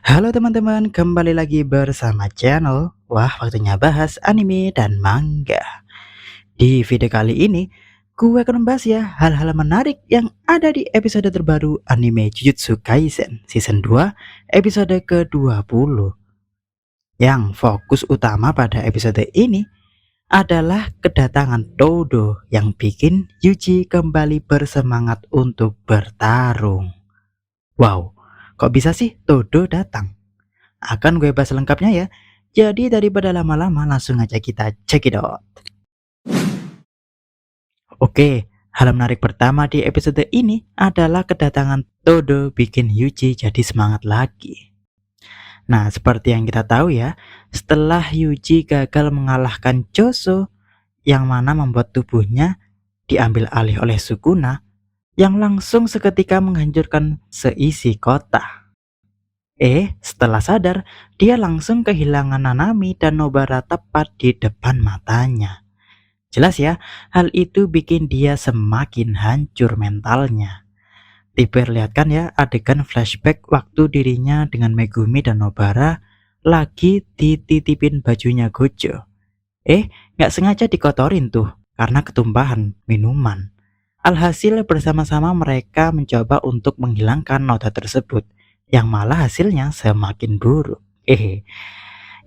Halo teman-teman, kembali lagi bersama channel Wah Waktunya Bahas Anime dan Manga. Di video kali ini, gue akan membahas ya hal-hal menarik yang ada di episode terbaru anime Jujutsu Kaisen Season 2 episode ke-20. Yang fokus utama pada episode ini adalah kedatangan Todo yang bikin Yuji kembali bersemangat untuk bertarung. Wow, kok bisa sih Todo datang? Akan gue bahas lengkapnya ya. Jadi daripada lama-lama langsung aja kita check it out. Oke, hal menarik pertama di episode ini adalah kedatangan Todo bikin Yuji jadi semangat lagi. Nah, seperti yang kita tahu ya, setelah Yuji gagal mengalahkan Choso yang mana membuat tubuhnya diambil alih oleh Sukuna yang langsung seketika menghancurkan seisi kota. Setelah sadar, dia langsung kehilangan Nanami dan Nobara tepat di depan matanya. Jelas ya, hal itu bikin dia semakin hancur mentalnya. Diperlihatkan ya adegan flashback waktu dirinya dengan Megumi dan Nobara lagi dititipin bajunya Gojo. Nggak sengaja dikotorin tuh karena ketumpahan minuman. Alhasil bersama-sama mereka mencoba untuk menghilangkan noda tersebut, yang malah hasilnya semakin buruk.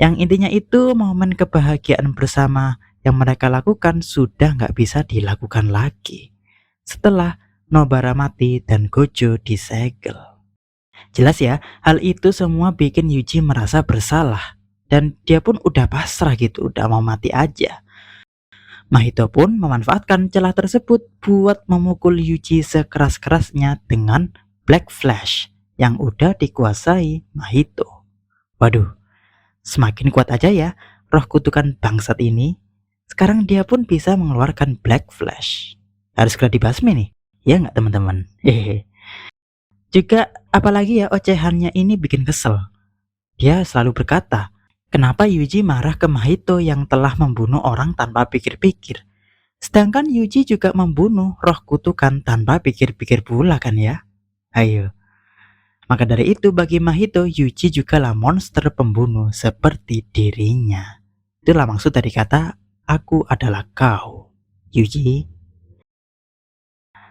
Yang intinya itu momen kebahagiaan bersama yang mereka lakukan sudah nggak bisa dilakukan lagi setelah Nobara mati dan Gojo disegel. Jelas ya, hal itu semua bikin Yuji merasa bersalah dan dia pun udah pasrah gitu, udah mau mati aja. Mahito pun memanfaatkan celah tersebut buat memukul Yuji sekeras-kerasnya dengan Black Flash yang udah dikuasai Mahito. Waduh, semakin kuat aja ya roh kutukan bangsat ini. Sekarang dia pun bisa mengeluarkan Black Flash. Harus segera dibasmi nih, ya nggak teman-teman? Juga apalagi ya ocehannya ini bikin kesel. Dia selalu berkata, kenapa Yuji marah ke Mahito yang telah membunuh orang tanpa pikir-pikir? Sedangkan Yuji juga membunuh roh kutukan tanpa pikir-pikir pula kan ya? Ayo. Maka dari itu bagi Mahito, Yuji juga lah monster pembunuh seperti dirinya. Itulah maksud dari kata, aku adalah kau, Yuji.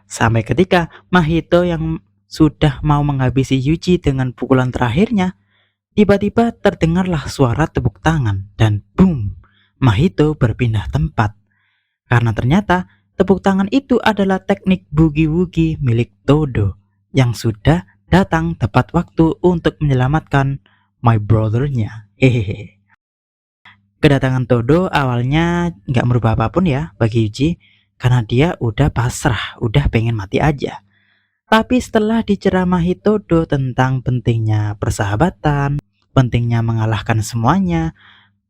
Sampai ketika Mahito yang sudah mau menghabisi Yuji dengan pukulan terakhirnya, tiba-tiba terdengarlah suara tepuk tangan dan boom, Mahito berpindah tempat. Karena ternyata tepuk tangan itu adalah teknik boogie-woogie milik Todo yang sudah datang tepat waktu untuk menyelamatkan my brother-nya. Kedatangan Todo awalnya nggak merubah apapun ya bagi Yuji karena dia udah pasrah, udah pengen mati aja. Tapi setelah diceramahi Todo tentang pentingnya persahabatan, pentingnya mengalahkan semuanya,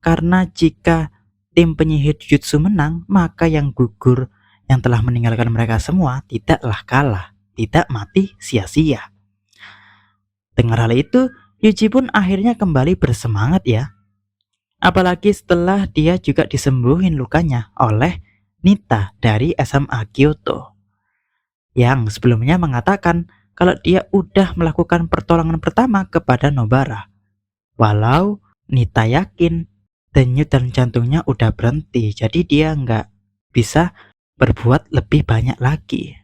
karena jika tim penyihir Jujutsu menang, maka yang gugur yang telah meninggalkan mereka semua tidaklah kalah, tidak mati sia-sia. Dengar hal itu, Yuji pun akhirnya kembali bersemangat ya. Apalagi setelah dia juga disembuhin lukanya oleh Nita dari SMA Kyoto, yang sebelumnya mengatakan kalau dia udah melakukan pertolongan pertama kepada Nobara. Walau Nita yakin denyut dan jantungnya udah berhenti, jadi dia nggak bisa berbuat lebih banyak lagi.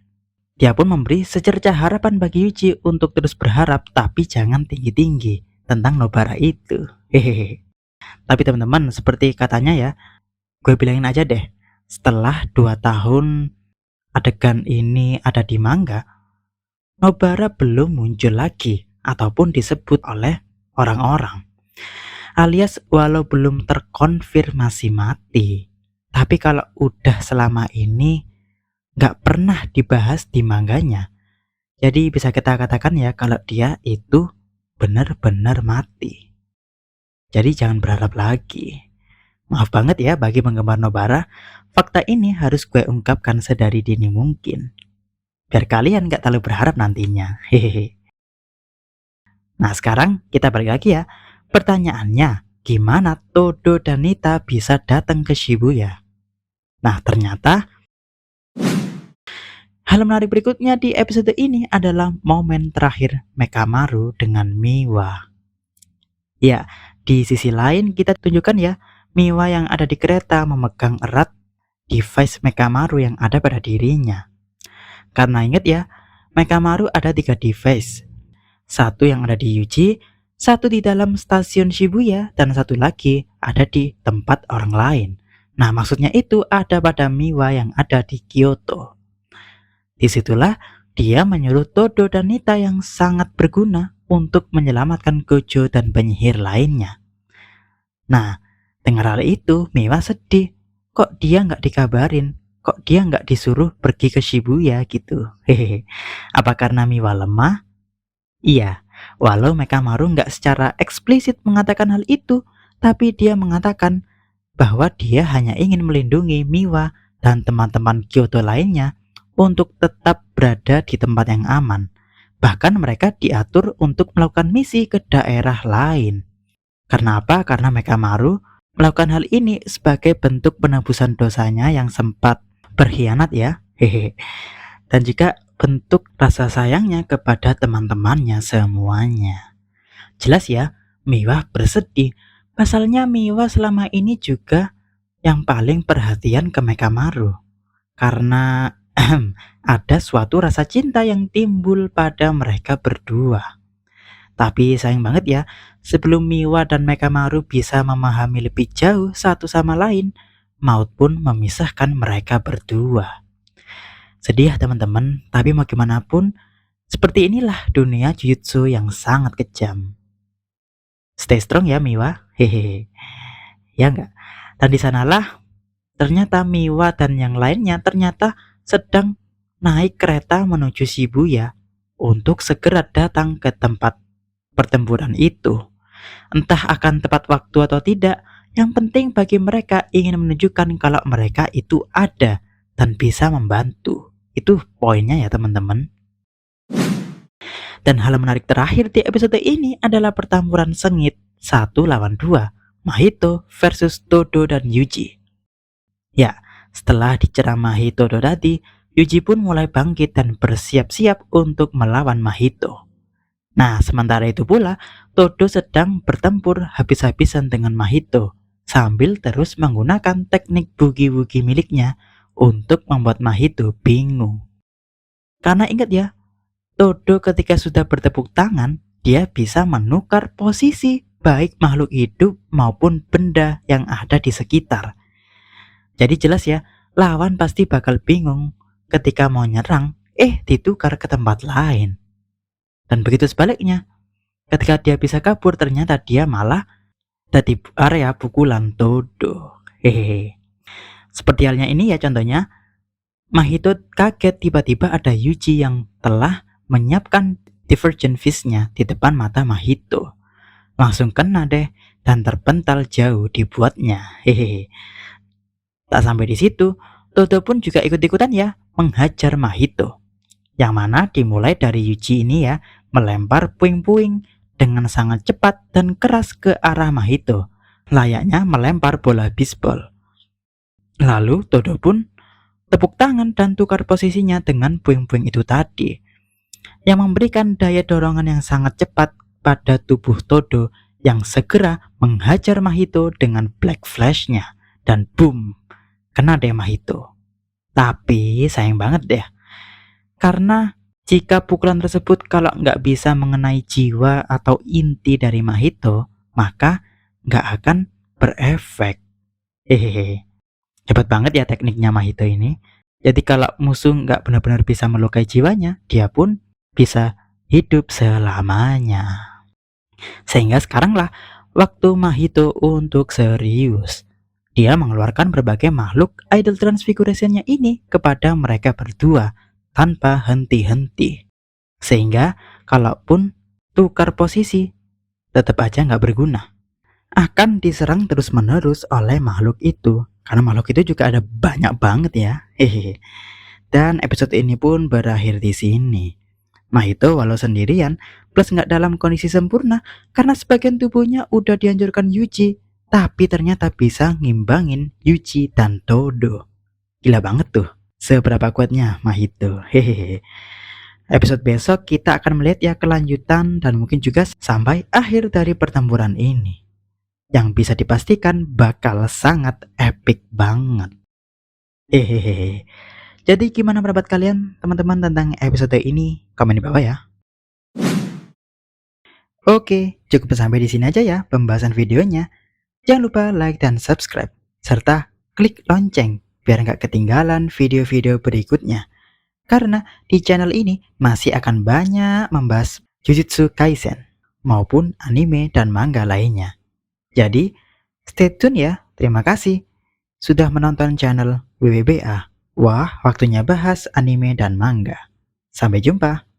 Dia pun memberi secercah harapan bagi Yuji untuk terus berharap, tapi jangan tinggi-tinggi tentang Nobara itu. Tapi teman-teman, seperti katanya ya, gue bilangin aja deh, setelah 2 tahun adegan ini ada di manga, Nobara belum muncul lagi ataupun disebut oleh orang-orang. Alias walau belum terkonfirmasi mati, tapi kalau udah selama ini nggak pernah dibahas di manganya, jadi bisa kita katakan ya kalau dia itu benar-benar mati. Jadi jangan berharap lagi. Maaf banget ya bagi penggemar Nobara, fakta ini harus gue ungkapkan sedari dini mungkin, biar kalian nggak terlalu berharap nantinya. Hehehe. Nah sekarang kita balik lagi ya. Pertanyaannya, gimana Todo dan Nita bisa datang ke Shibuya? Nah ternyata hal menarik berikutnya di episode ini adalah momen terakhir Mekamaru dengan Miwa. Ya, di sisi lain kita tunjukkan ya, Miwa yang ada di kereta memegang erat device Mekamaru yang ada pada dirinya. Karena ingat ya, Mekamaru ada 3 device. Satu yang ada di Yuji, satu di dalam stasiun Shibuya, dan satu lagi ada di tempat orang lain. Nah, maksudnya itu ada pada Miwa yang ada di Kyoto. Disitulah dia menyuruh Todo dan Nita yang sangat berguna untuk menyelamatkan Gojo dan penyihir lainnya. Nah, dengar hal itu, Miwa sedih. Kok dia nggak dikabarin? Kok dia nggak disuruh pergi ke Shibuya gitu? Hehehe. Apa karena Miwa lemah? Iya, walau Mekamaru nggak secara eksplisit mengatakan hal itu, tapi dia mengatakan bahwa dia hanya ingin melindungi Miwa dan teman-teman Kyoto lainnya untuk tetap berada di tempat yang aman. Bahkan mereka diatur untuk melakukan misi ke daerah lain. Karena apa? Karena Mekamaru melakukan hal ini sebagai bentuk penebusan dosanya yang sempat berkhianat ya. Hehe. Dan juga bentuk rasa sayangnya kepada teman-temannya semuanya. Jelas ya, Miwa bersedih. Pasalnya Miwa selama ini juga yang paling perhatian ke Mekamaru. Karena ada suatu rasa cinta yang timbul pada mereka berdua. Tapi sayang banget ya, sebelum Miwa dan Mekamaru bisa memahami lebih jauh satu sama lain, maut pun memisahkan mereka berdua. Sedih ya teman-teman, tapi mau gimana pun, seperti inilah dunia Jujutsu yang sangat kejam. Stay strong ya Miwa, hehehe. Ya enggak? Dan di sanalah ternyata Miwa dan yang lainnya ternyata sedang naik kereta menuju Shibuya untuk segera datang ke tempat pertempuran itu. Entah akan tepat waktu atau tidak, yang penting bagi mereka ingin menunjukkan kalau mereka itu ada dan bisa membantu. Itu poinnya ya teman-teman. Dan hal menarik terakhir di episode ini adalah pertempuran sengit 1 lawan 2, Mahito versus Todo dan Yuji. Ya, setelah diceramahi Todo tadi, Yuji pun mulai bangkit dan bersiap-siap untuk melawan Mahito. Nah, sementara itu pula, Todo sedang bertempur habis-habisan dengan Mahito, sambil terus menggunakan teknik bugi-bugi miliknya untuk membuat Mahito bingung. Karena ingat ya, Todo ketika sudah bertepuk tangan, dia bisa menukar posisi baik makhluk hidup maupun benda yang ada di sekitar. Jadi jelas ya, lawan pasti bakal bingung ketika mau nyerang, ditukar ke tempat lain. Dan begitu sebaliknya, ketika dia bisa kabur, ternyata dia malah di area pukulan Todo. Hehehe. Seperti halnya ini ya contohnya, Mahito kaget tiba-tiba ada Yuji yang telah menyiapkan Divergent Fist-nya di depan mata Mahito. Langsung kena deh dan terpental jauh dibuatnya. Hehehe. Tak sampai di situ, Todo pun juga ikut-ikutan ya menghajar Mahito. Yang mana dimulai dari Yuji ini ya melempar puing-puing dengan sangat cepat dan keras ke arah Mahito, layaknya melempar bola bisbol. Lalu Todo pun tepuk tangan dan tukar posisinya dengan puing-puing itu tadi, yang memberikan daya dorongan yang sangat cepat pada tubuh Todo yang segera menghajar Mahito dengan Black Flash-nya, dan boom, kena deh Mahito. Tapi sayang banget deh, karena jika pukulan tersebut kalau nggak bisa mengenai jiwa atau inti dari Mahito, maka nggak akan berefek. Hehehe. Hebat banget ya tekniknya Mahito ini. Jadi kalau musuh nggak benar-benar bisa melukai jiwanya, dia pun bisa hidup selamanya. Sehingga sekaranglah waktu Mahito untuk serius. Dia mengeluarkan berbagai makhluk idol transfiguration-nya ini kepada mereka berdua tanpa henti-henti. Sehingga kalaupun tukar posisi, tetap aja nggak berguna. Akan diserang terus-menerus oleh makhluk itu. Karena makhluk itu juga ada banyak banget ya. Hehehe. Dan episode ini pun berakhir di sini. Mahito walau sendirian, plus nggak dalam kondisi sempurna karena sebagian tubuhnya udah dihancurkan Yuji, tapi ternyata bisa ngimbangin Yuji dan Todo. Gila banget tuh, seberapa kuatnya Mahito. Hehehe. Episode besok kita akan melihat ya kelanjutan dan mungkin juga sampai akhir dari pertempuran ini, yang bisa dipastikan bakal sangat epic banget. Hehehe. Jadi gimana pendapat kalian teman-teman tentang episode ini? Komen di bawah ya. Oke, cukup sampai di sini aja ya pembahasan videonya. Jangan lupa like dan subscribe, serta klik lonceng biar nggak ketinggalan video-video berikutnya. Karena di channel ini masih akan banyak membahas Jujutsu Kaisen maupun anime dan manga lainnya. Jadi, stay tune ya. Terima kasih sudah menonton channel WWBA. Wah, waktunya bahas anime dan manga. Sampai jumpa.